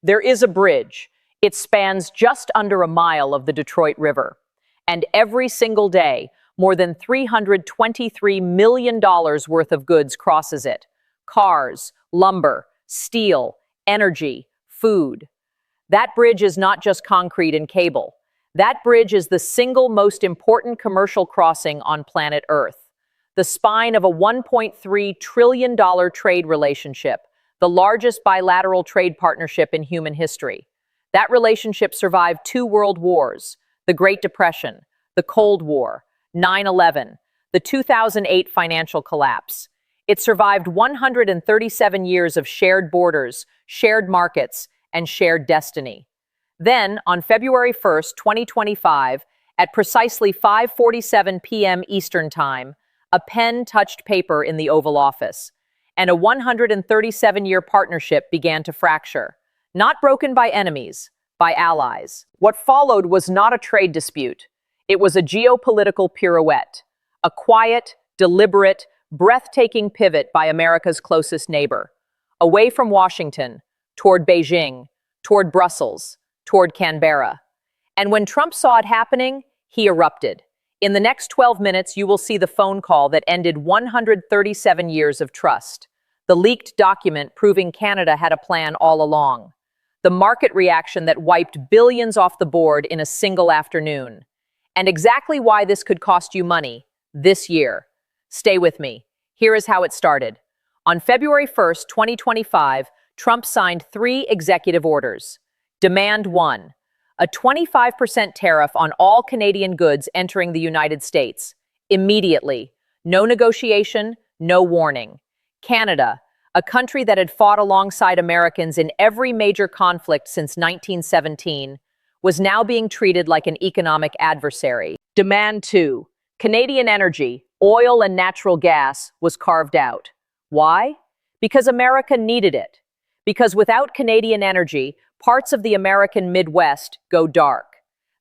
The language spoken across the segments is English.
There is a bridge. It spans just under a mile of the Detroit River. And every single day, more than $323 million worth of goods crosses it. Cars, lumber, steel, energy, food. That bridge is not just concrete and cable. That bridge is the single most important commercial crossing on planet Earth. The spine of a $1.3 trillion trade relationship, the largest bilateral trade partnership in human history. That relationship survived 2 world wars, the Great Depression, the Cold War, 9/11, the 2008 financial collapse. It survived 137 years of shared borders, shared markets, and shared destiny. Then, on February 1st, 2025, at precisely 5:47 p.m. Eastern Time, a pen touched paper in the Oval Office, and a 137-year partnership began to fracture, not broken by enemies, by allies. What followed was not a trade dispute. It was a geopolitical pirouette, a quiet, deliberate, breathtaking pivot by America's closest neighbor, away from Washington, toward Beijing, toward Brussels, toward Canberra. And when Trump saw it happening, he erupted. In the next 12 minutes, you will see the phone call that ended 137 years of trust, the leaked document proving Canada had a plan all along, the market reaction that wiped billions off the board in a single afternoon, and exactly why this could cost you money this year. Stay with me. Here is how it started. On February 1st, 2025, Trump signed 3 executive orders. Demand 1. A 25% tariff on all Canadian goods entering the United States. Immediately. No negotiation, no warning. Canada, a country that had fought alongside Americans in every major conflict since 1917, was now being treated like an economic adversary. Demand 2. Canadian energy, oil and natural gas, was carved out. Why? Because America needed it. Because without Canadian energy, parts of the American Midwest go dark.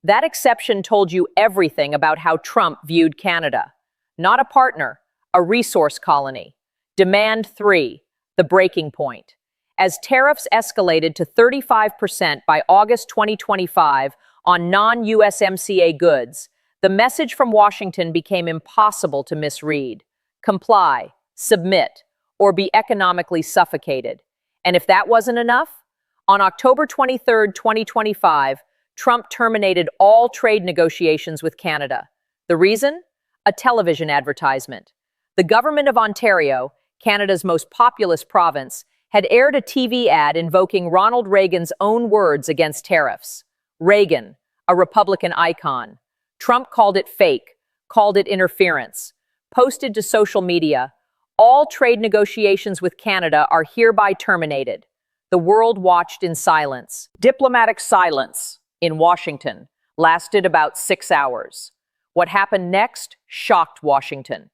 That exception told you everything about how Trump viewed Canada. Not a partner, a resource colony. Demand 3, the breaking point. As tariffs escalated to 35% by August 2025 on non-USMCA goods, the message from Washington became impossible to misread. Comply, submit, or be economically suffocated. And if that wasn't enough, on October 23, 2025, Trump terminated all trade negotiations with Canada. The reason? A television advertisement. The government of Ontario, Canada's most populous province, had aired a TV ad invoking Ronald Reagan's own words against tariffs. Reagan, a Republican icon. Trump called it fake, called it interference, posted to social media, "All trade negotiations with Canada are hereby terminated." The world watched in silence. Diplomatic silence in Washington lasted about 6 hours. What happened next shocked Washington.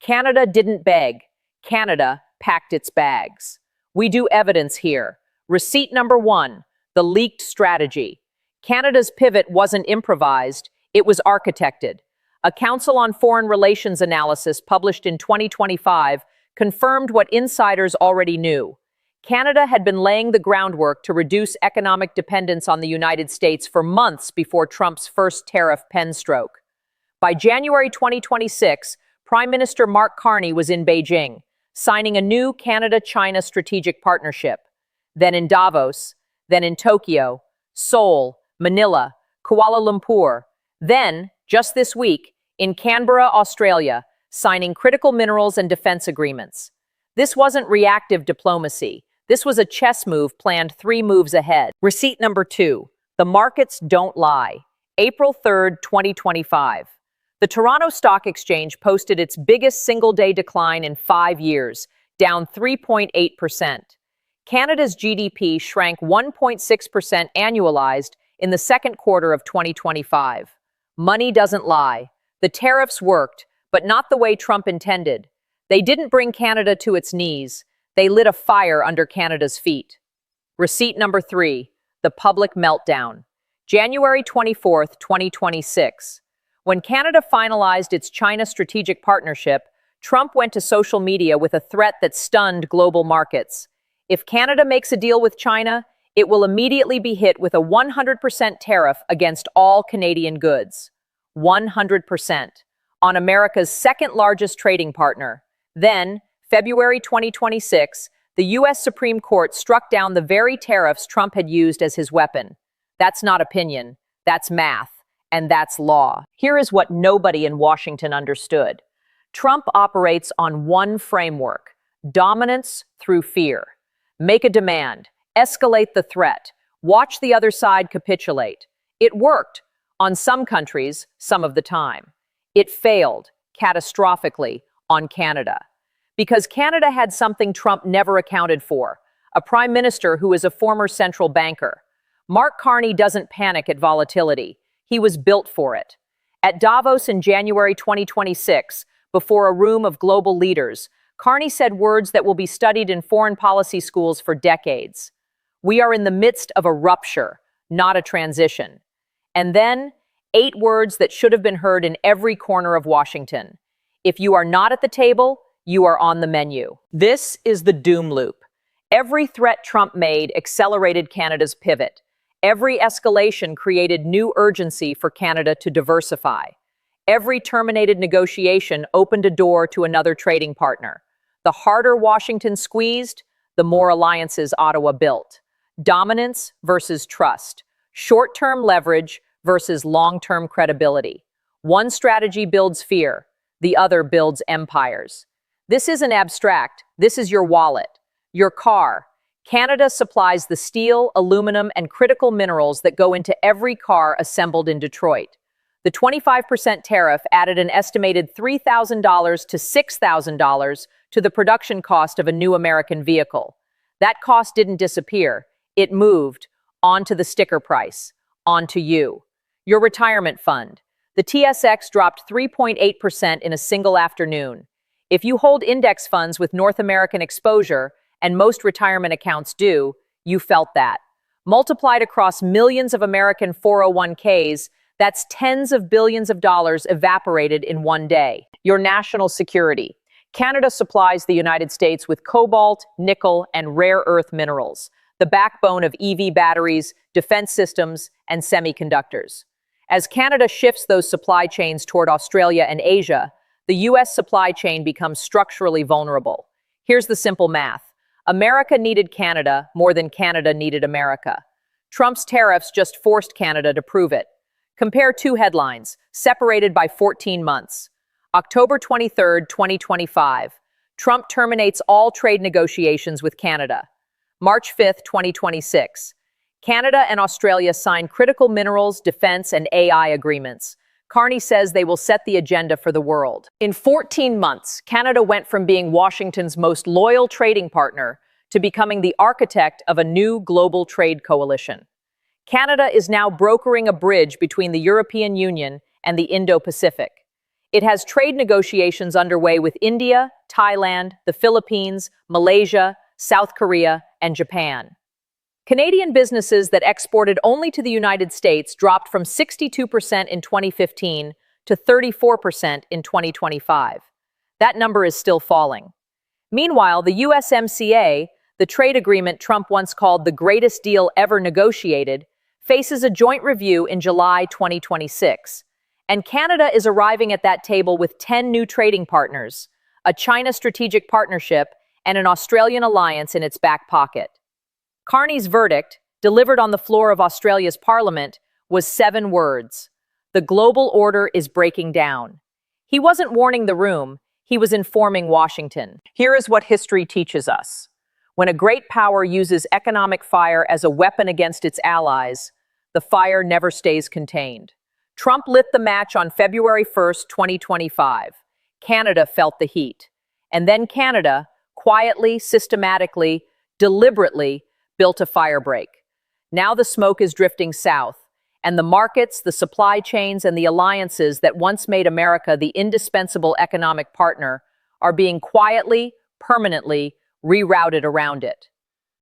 Canada didn't beg. Canada packed its bags. We do evidence here. Receipt number 1, the leaked strategy. Canada's pivot wasn't improvised, it was architected. A Council on Foreign Relations analysis published in 2025 confirmed what insiders already knew. Canada had been laying the groundwork to reduce economic dependence on the United States for months before Trump's first tariff pen stroke. By January 2026, Prime Minister Mark Carney was in Beijing, signing a new Canada-China strategic partnership. Then in Davos, then in Tokyo, Seoul, Manila, Kuala Lumpur. Then, just this week, in Canberra, Australia, signing critical minerals and defense agreements. This wasn't reactive diplomacy. This was a chess move planned 3 moves ahead. Receipt number 2. The markets don't lie. April 3rd, 2025. The Toronto Stock Exchange posted its biggest single-day decline in 5 years, down 3.8%. Canada's GDP shrank 1.6% annualized in the second quarter of 2025. Money doesn't lie. The tariffs worked, but not the way Trump intended. They didn't bring Canada to its knees. They lit a fire under Canada's feet. Receipt number 3, the public meltdown. January 24th, 2026. When Canada finalized its China strategic partnership, Trump went to social media with a threat that stunned global markets. If Canada makes a deal with China, it will immediately be hit with a 100% tariff against all Canadian goods. 100%. On America's second largest trading partner. Then, February 2026, the U.S. Supreme Court struck down the very tariffs Trump had used as his weapon. That's not opinion, that's math, and that's law. Here is what nobody in Washington understood. Trump operates on one framework: dominance through fear. Make a demand, escalate the threat, watch the other side capitulate. It worked on some countries, some of the time. It failed catastrophically on Canada. Because Canada had something Trump never accounted for: a prime minister who is a former central banker. Mark Carney doesn't panic at volatility. He was built for it. At Davos in January 2026, before a room of global leaders, Carney said words that will be studied in foreign policy schools for decades. We are in the midst of a rupture, not a transition. And then, 8 words that should have been heard in every corner of Washington. If you are not at the table, you are on the menu. This is the doom loop. Every threat Trump made accelerated Canada's pivot. Every escalation created new urgency for Canada to diversify. Every terminated negotiation opened a door to another trading partner. The harder Washington squeezed, the more alliances Ottawa built. Dominance versus trust. Short-term leverage versus long-term credibility. One strategy builds fear, the other builds empires. This isn't abstract, this is your wallet, your car. Canada supplies the steel, aluminum, and critical minerals that go into every car assembled in Detroit. The 25% tariff added an estimated $3,000 to $6,000 to the production cost of a new American vehicle. That cost didn't disappear, it moved onto the sticker price, onto you. Your retirement fund. The TSX dropped 3.8% in a single afternoon. If you hold index funds with North American exposure, and most retirement accounts do, you felt that. Multiplied across millions of American 401ks, that's tens of billions of dollars evaporated in one day. Your national security. Canada supplies the United States with cobalt, nickel, and rare earth minerals, the backbone of EV batteries, defense systems, and semiconductors. As Canada shifts those supply chains toward Australia and Asia, the U.S. supply chain becomes structurally vulnerable. Here's the simple math. America needed Canada more than Canada needed America. Trump's tariffs just forced Canada to prove it. Compare 2 headlines, separated by 14 months. October 23, 2025. Trump terminates all trade negotiations with Canada. March 5, 2026. Canada and Australia sign critical minerals, defense, and AI agreements. Carney says they will set the agenda for the world. In 14 months, Canada went from being Washington's most loyal trading partner to becoming the architect of a new global trade coalition. Canada is now brokering a bridge between the European Union and the Indo-Pacific. It has trade negotiations underway with India, Thailand, the Philippines, Malaysia, South Korea, and Japan. Canadian businesses that exported only to the United States dropped from 62% in 2015 to 34% in 2025. That number is still falling. Meanwhile, the USMCA, the trade agreement Trump once called the greatest deal ever negotiated, faces a joint review in July 2026. And Canada is arriving at that table with 10 new trading partners, a China strategic partnership, and an Australian alliance in its back pocket. Carney's verdict, delivered on the floor of Australia's parliament, was 7 words. The global order is breaking down. He wasn't warning the room, he was informing Washington. Here is what history teaches us. When a great power uses economic fire as a weapon against its allies, the fire never stays contained. Trump lit the match on February 1st, 2025. Canada felt the heat. And then Canada, quietly, systematically, deliberately, built a firebreak. Now the smoke is drifting south, and the markets, the supply chains, and the alliances that once made America the indispensable economic partner are being quietly, permanently rerouted around it.